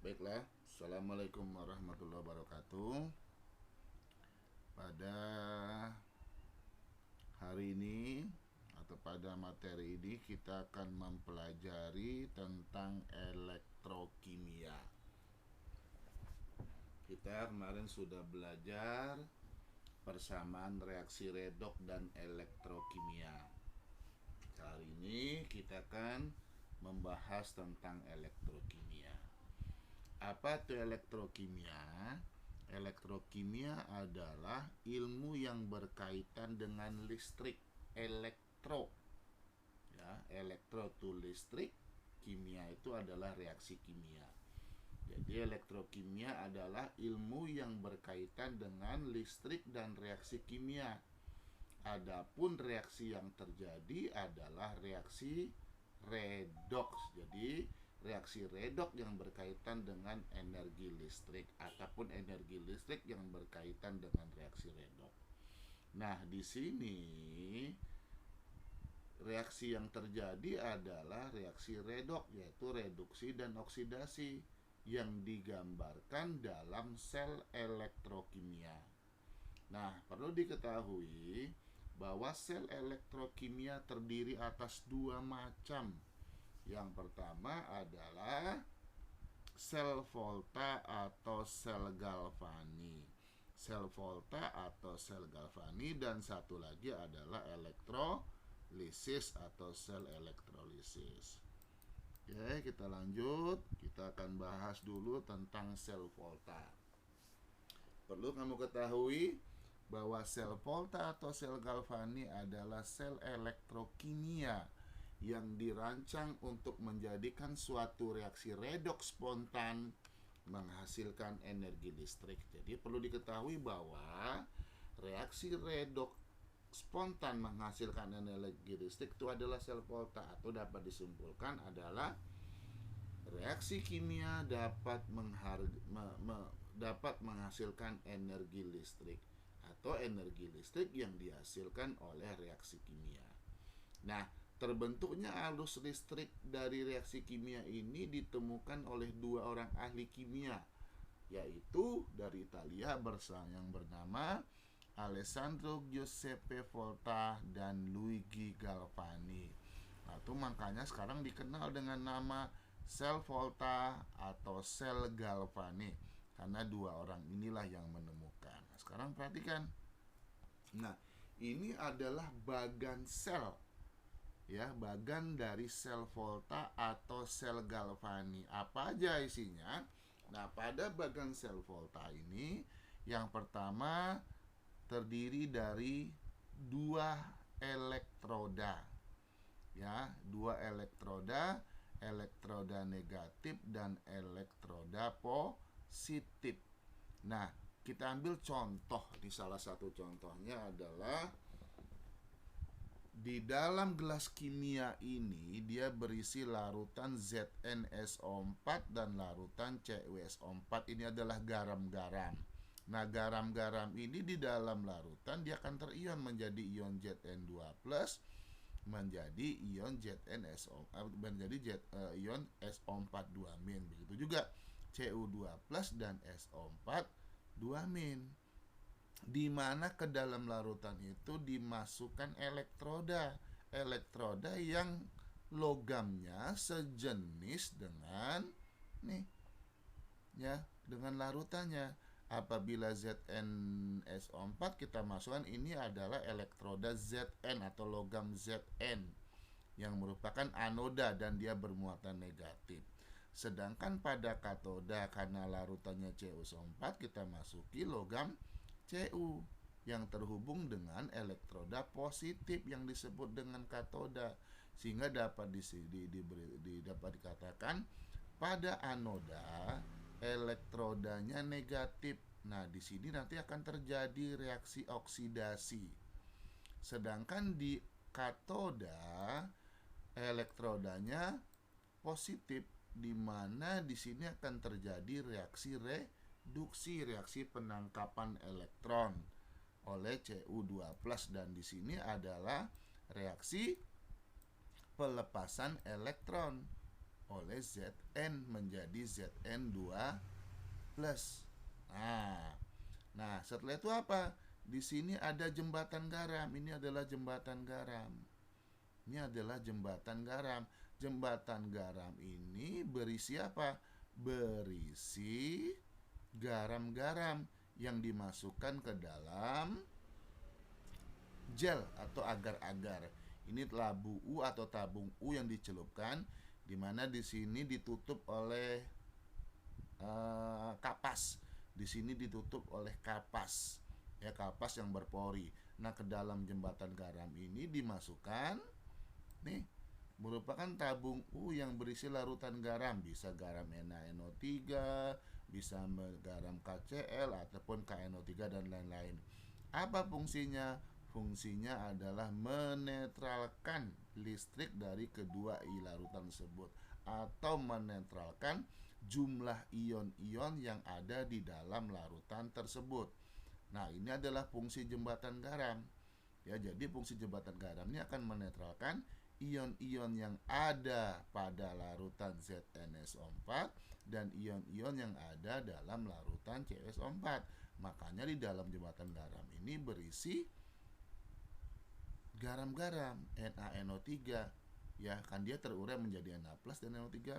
Baiklah, Assalamualaikum warahmatullahi wabarakatuh. Pada hari ini atau pada materi ini kita akan mempelajari tentang elektrokimia. Kita kemarin sudah belajar persamaan reaksi redoks dan elektrokimia. Kali ini kita akan membahas tentang elektrokimia. Apa itu elektrokimia? Elektrokimia adalah ilmu yang berkaitan dengan listrik, elektro. Ya, elektro itu listrik, kimia itu adalah reaksi kimia. Jadi elektrokimia adalah ilmu yang berkaitan dengan listrik dan reaksi kimia. Adapun reaksi yang terjadi adalah reaksi redoks. Jadi reaksi redoks yang berkaitan dengan energi listrik ataupun energi listrik yang berkaitan dengan reaksi redoks. Nah, di sini reaksi yang terjadi adalah reaksi redoks, yaitu reduksi dan oksidasi yang digambarkan dalam sel elektrokimia. Nah, perlu diketahui bahwa sel elektrokimia terdiri atas dua macam. Yang pertama adalah sel Volta atau sel Galvani. Sel Volta atau sel Galvani, dan satu lagi adalah elektrolisis atau sel elektrolisis. Oke, kita lanjut. Kita akan bahas dulu tentang sel Volta. Perlu kamu ketahui bahwa sel Volta atau sel Galvani adalah sel elektrokimia yang dirancang untuk menjadikan suatu reaksi redoks spontan menghasilkan energi listrik. Jadi perlu diketahui bahwa reaksi redoks spontan menghasilkan energi listrik itu adalah sel Volta, atau dapat disimpulkan adalah reaksi kimia dapat menghasilkan energi listrik atau energi listrik yang dihasilkan oleh reaksi kimia. Nah, terbentuknya arus listrik dari reaksi kimia ini ditemukan oleh dua orang ahli kimia, yaitu dari Italia yang bernama Alessandro Giuseppe Volta dan Luigi Galvani. Nah, itu makanya sekarang dikenal dengan nama sel Volta atau sel Galvani, karena dua orang inilah yang menemukan. Nah, sekarang perhatikan. Nah, ini adalah bagan sel, ya, bagan dari sel Volta atau sel Galvani. Apa aja isinya? Nah, pada bagan sel Volta ini, yang pertama terdiri dari dua elektroda, ya, dua elektroda, elektroda negatif dan elektroda positif. Nah, kita ambil contoh. Di salah satu contohnya adalah di dalam gelas kimia ini dia berisi larutan ZnSO4 dan larutan CuSO4. Ini adalah garam-garam. Nah, garam-garam ini di dalam larutan dia akan terion menjadi ion Zn2+, menjadi ion ZnSO, menjadi ion SO4 2-. Begitu juga Cu2+ dan SO4 2-, di mana ke dalam larutan itu dimasukkan elektroda yang logamnya sejenis dengan dengan larutannya. Apabila ZnSO4 kita masukkan, ini adalah elektroda Zn atau logam Zn yang merupakan anoda dan dia bermuatan negatif. Sedangkan pada katoda, karena larutannya CuSO4, kita masuki logam Cu yang terhubung dengan elektroda positif yang disebut dengan katoda, sehingga dapat dikatakan pada anoda elektrodanya negatif. Nah, di sini nanti akan terjadi reaksi oksidasi. Sedangkan di katoda elektrodanya positif, di mana di sini akan terjadi reaksi reduksi, reaksi penangkapan elektron oleh Cu2+, dan di sini adalah reaksi pelepasan elektron oleh Zn menjadi Zn2 plus. Nah, setelah itu apa? Di sini ada jembatan garam. Ini adalah jembatan garam. Ini adalah jembatan garam. Jembatan garam ini berisi apa? Berisi garam-garam yang dimasukkan ke dalam gel atau agar-agar. Ini labu U atau tabung U yang dicelupkan, di mana di sini ditutup oleh kapas. Di sini ditutup oleh kapas, ya, kapas yang berpori. Nah, ke dalam jembatan garam ini dimasukkan nih merupakan tabung U yang berisi larutan garam, bisa garam NaNO3, bisa garam KCl ataupun KNO3 dan lain-lain. Apa fungsinya? Fungsinya adalah menetralkan listrik dari kedua larutan tersebut atau menetralkan jumlah ion-ion yang ada di dalam larutan tersebut. Nah, ini adalah fungsi jembatan garam. Ya, jadi fungsi jembatan garam ini akan menetralkan ion-ion yang ada pada larutan ZnSO4 dan ion-ion yang ada dalam larutan CSO4. Makanya di dalam jembatan garam ini berisi garam-garam NaNO3, ya kan, dia terurai menjadi Na+ dan NO3-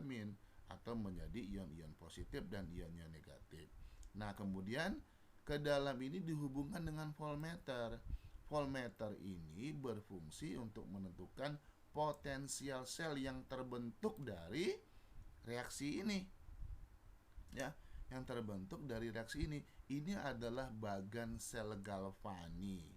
atau menjadi ion-ion positif dan ion-ion negatif. Nah, kemudian ke dalam ini dihubungkan dengan voltmeter. Voltmeter ini berfungsi untuk menentukan potensial sel yang terbentuk dari reaksi ini. Ya, yang terbentuk dari reaksi ini. Ini adalah bagan sel Galvani.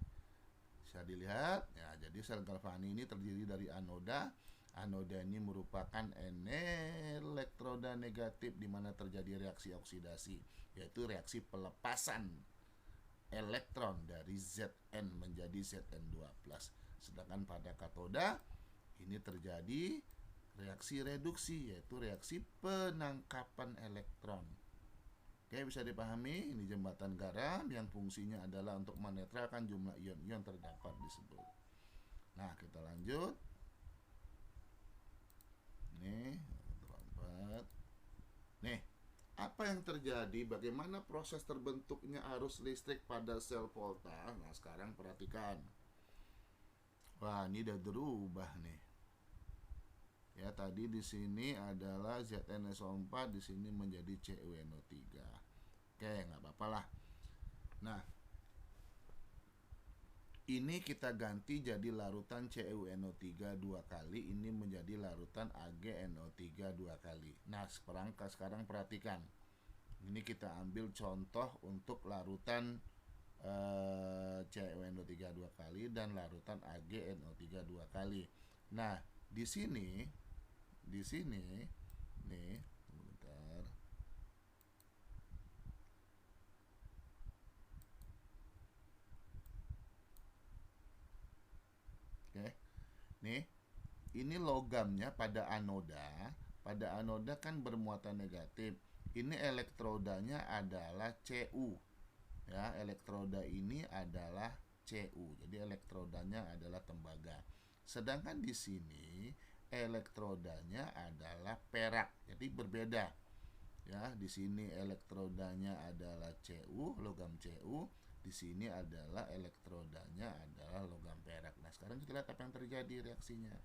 Bisa dilihat, ya, jadi sel Galvani ini terdiri dari anoda. Anoda ini merupakan elektroda negatif di mana terjadi reaksi oksidasi, yaitu reaksi pelepasan elektron dari Zn menjadi Zn2+. Sedangkan pada katoda ini terjadi reaksi reduksi, yaitu reaksi penangkapan elektron. Oke, bisa dipahami, ini jembatan garam yang fungsinya adalah untuk menetralkan jumlah ion-ion terdapat disebut. Nah, kita lanjut. Nih, apa yang terjadi? Bagaimana proses terbentuknya arus listrik pada sel volta? Nah, sekarang perhatikan. Wah, ini udah berubah nih. Ya, tadi di sini adalah ZnSO4, di sini menjadi CuNO3. Oke, nggak apa-apa lah. Nah, ini kita ganti jadi larutan CuNO3 2 kali, ini menjadi larutan AgNO3 2 kali. Nah, sekarang perhatikan. Ini kita ambil contoh untuk larutan CuNO3 2 kali dan larutan AgNO3 2 kali. Nah, di sini nih, bentar. Oke. Nih, ini logamnya pada anoda. Pada anoda kan bermuatan negatif. Ini elektrodanya adalah Cu. Ya, elektroda ini adalah Cu. Jadi elektrodanya adalah tembaga. Sedangkan di sini elektrodanya adalah perak. Jadi berbeda. Ya, di sini elektrodanya adalah Cu, logam Cu. Di sini adalah elektrodanya adalah logam perak. Nah, sekarang kita lihat apa yang terjadi reaksinya.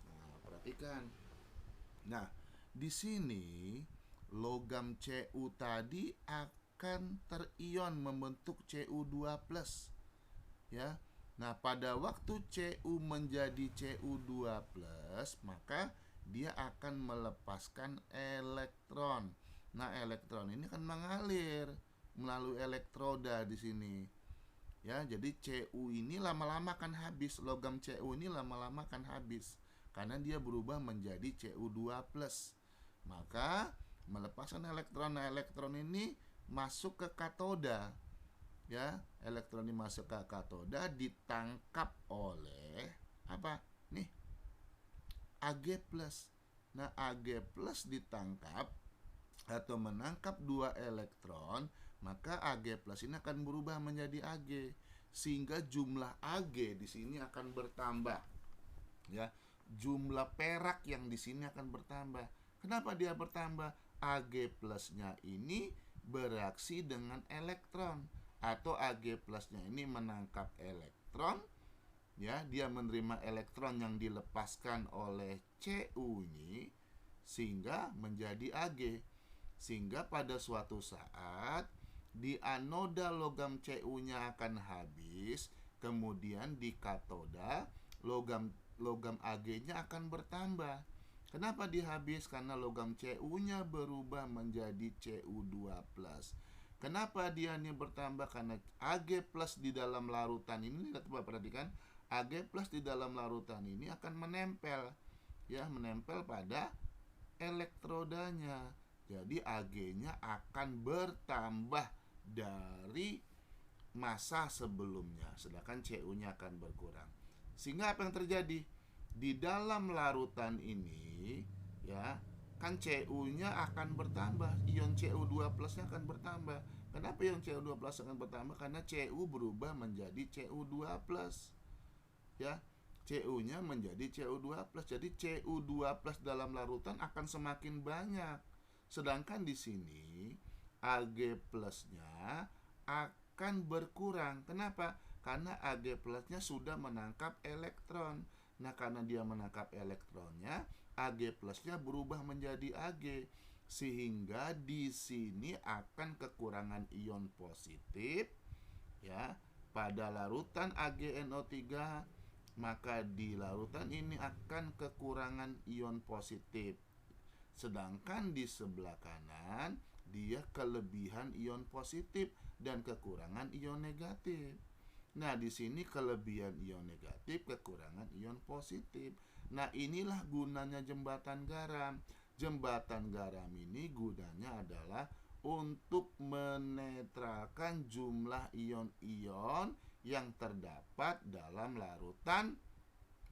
Nah, perhatikan. Nah, di sini logam Cu tadi akan terion membentuk Cu2+. Ya. Nah, pada waktu Cu menjadi Cu2+, maka dia akan melepaskan elektron. Nah, elektron ini akan mengalir melalui elektroda di sini. Ya, jadi Cu ini lama-lama akan habis, logam Cu ini lama-lama akan habis karena dia berubah menjadi Cu2+. Maka melepaskan elektron. Nah, elektron ini masuk ke katoda. Ya, elektron ini masuk ke katoda, ditangkap oleh apa? Nih, Ag+. Nah, Ag+ ditangkap atau menangkap 2 elektron, maka Ag+ ini akan berubah menjadi Ag, sehingga jumlah Ag di sini akan bertambah. Ya, jumlah perak yang di sini akan bertambah. Kenapa dia bertambah? Ag plusnya ini bereaksi dengan elektron, atau Ag plusnya ini menangkap elektron, ya, dia menerima elektron yang dilepaskan oleh Cu ini sehingga menjadi Ag. Sehingga pada suatu saat di anoda logam Cu-nya akan habis, kemudian di katoda logam Ag-nya akan bertambah. Kenapa dia habis? Karena logam Cu-nya berubah menjadi Cu2+. Kenapa dia ini bertambah? Karena Ag plus di dalam larutan ini, coba perhatikan, Ag plus di dalam larutan ini akan menempel, ya, menempel pada elektrodanya. Jadi Ag-nya akan bertambah dari massa sebelumnya, sedangkan Cu-nya akan berkurang. Sehingga apa yang terjadi? Di dalam larutan ini, ya, kan Cu-nya akan bertambah, ion Cu2 plusnya akan bertambah. Kenapa ion Cu2 plus akan bertambah? Karena Cu berubah menjadi Cu2 plus, ya. Cu-nya menjadi Cu2 plus. Jadi Cu2 plus dalam larutan akan semakin banyak. Sedangkan di sini Ag plusnya akan berkurang. Kenapa? Karena Ag plusnya sudah menangkap elektron. Nah, karena dia menangkap elektronnya, Ag plusnya berubah menjadi Ag, sehingga di sini akan kekurangan ion positif, ya, pada larutan AgNO3. Maka di larutan ini akan kekurangan ion positif. Sedangkan di sebelah kanan dia kelebihan ion positif dan kekurangan ion negatif. Nah, di sini kelebihan ion negatif, kekurangan ion positif. Nah, inilah gunanya jembatan garam. Jembatan garam ini gunanya adalah untuk menetralkan jumlah ion-ion yang terdapat dalam larutan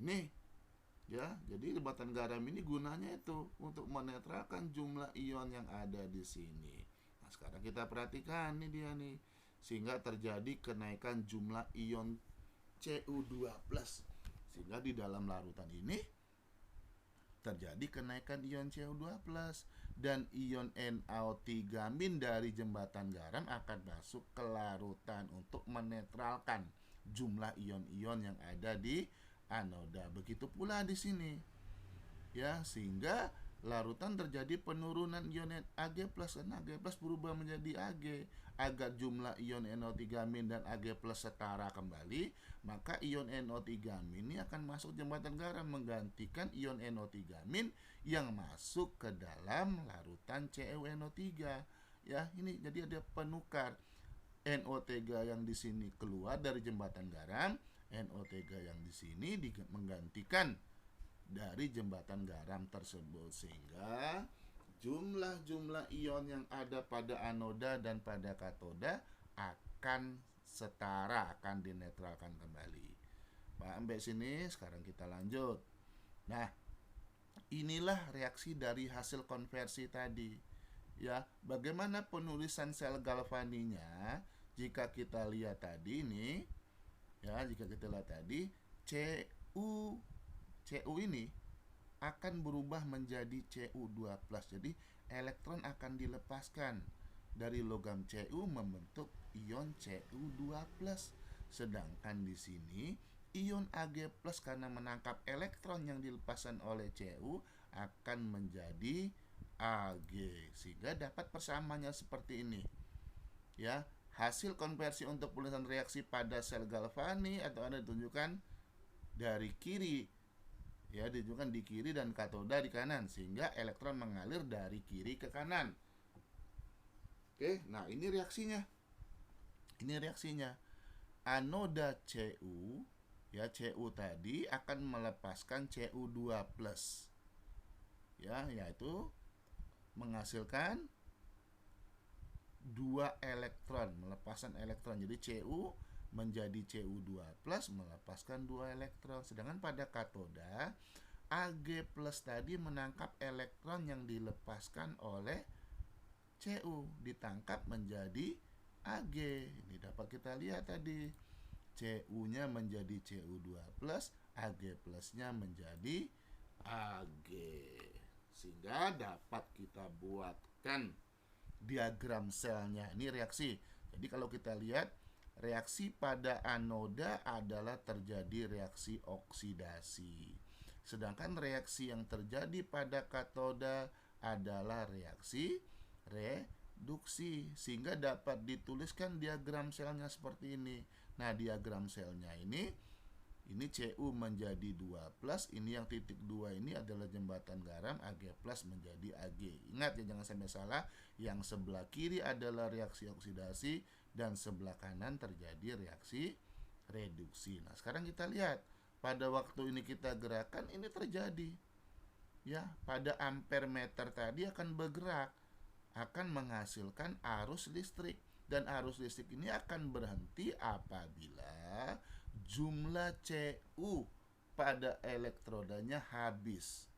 nih. Ya, jadi jembatan garam ini gunanya itu untuk menetralkan jumlah ion yang ada di sini. Nah, sekarang kita perhatikan nih dia nih, sehingga terjadi kenaikan jumlah ion Cu2+. Sehingga di dalam larutan ini terjadi kenaikan ion Cu2+, dan ion NO3- dari jembatan garam akan masuk ke larutan untuk menetralkan jumlah ion-ion yang ada di anoda. Begitu pula di sini, ya, sehingga larutan terjadi penurunan ion Ag plus, karena Ag plus berubah menjadi Ag. Agar jumlah ion NO3- dan Ag plus setara kembali, maka ion NO3- ini akan masuk jembatan garam menggantikan ion NO3- yang masuk ke dalam larutan CuNO3. Ya, ini jadi ada penukar. NO3 yang di sini keluar dari jembatan garam, NO3 yang di sini menggantikan dari jembatan garam tersebut, sehingga jumlah ion yang ada pada anoda dan pada katoda akan setara, akan dinetralkan kembali. Sampai sini, sekarang kita lanjut. Nah, inilah reaksi dari hasil konversi tadi. Ya, bagaimana penulisan sel galvaninya? Jika kita lihat tadi ini, ya, jika kita lihat tadi, Cu ini akan berubah menjadi Cu2+. Jadi elektron akan dilepaskan dari logam Cu membentuk ion Cu2+. Sedangkan di sini ion Ag+ karena menangkap elektron yang dilepaskan oleh Cu akan menjadi Ag, sehingga dapat persamaannya seperti ini. Ya, hasil konversi untuk penulisan reaksi pada sel galvani atau Anda ditunjukkan dari kiri, ya, ditunjukkan di kiri dan katoda di kanan, sehingga elektron mengalir dari kiri ke kanan. Oke, nah ini reaksinya. Anoda Cu, ya, Cu tadi akan melepaskan Cu2+, ya, yaitu menghasilkan 2 elektron, melepaskan elektron. Jadi Cu menjadi Cu2+, melepaskan 2 elektron. Sedangkan pada katoda, Ag+ tadi menangkap elektron yang dilepaskan oleh Cu, ditangkap menjadi Ag. Ini dapat kita lihat tadi, Cu-nya menjadi Cu2+, Ag+-nya menjadi Ag. Sehingga dapat kita buatkan diagram selnya. Ini reaksi. Jadi kalau kita lihat, reaksi pada anoda adalah terjadi reaksi oksidasi. Sedangkan reaksi yang terjadi pada katoda adalah reaksi reduksi. Sehingga dapat dituliskan diagram selnya seperti ini. Nah, diagram selnya ini Cu menjadi 2+, ini yang titik 2 ini adalah jembatan garam, Ag+ menjadi Ag. Ingat ya, jangan sampai salah, yang sebelah kiri adalah reaksi oksidasi dan sebelah kanan terjadi reaksi reduksi. Nah, sekarang kita lihat, pada waktu ini kita gerakan, ini terjadi. Ya, pada ampere meter tadi akan bergerak, akan menghasilkan arus listrik. Dan arus listrik ini akan berhenti apabila jumlah Cu pada elektrodanya habis.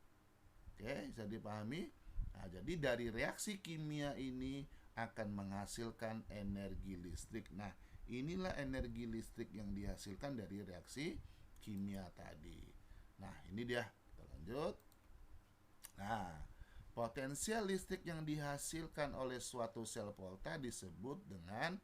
Oke, bisa dipahami? Nah, jadi dari reaksi kimia ini akan menghasilkan energi listrik. Nah, inilah energi listrik yang dihasilkan dari reaksi kimia tadi. Nah, ini dia. Kita lanjut. Nah, potensial listrik yang dihasilkan oleh suatu sel volta disebut dengan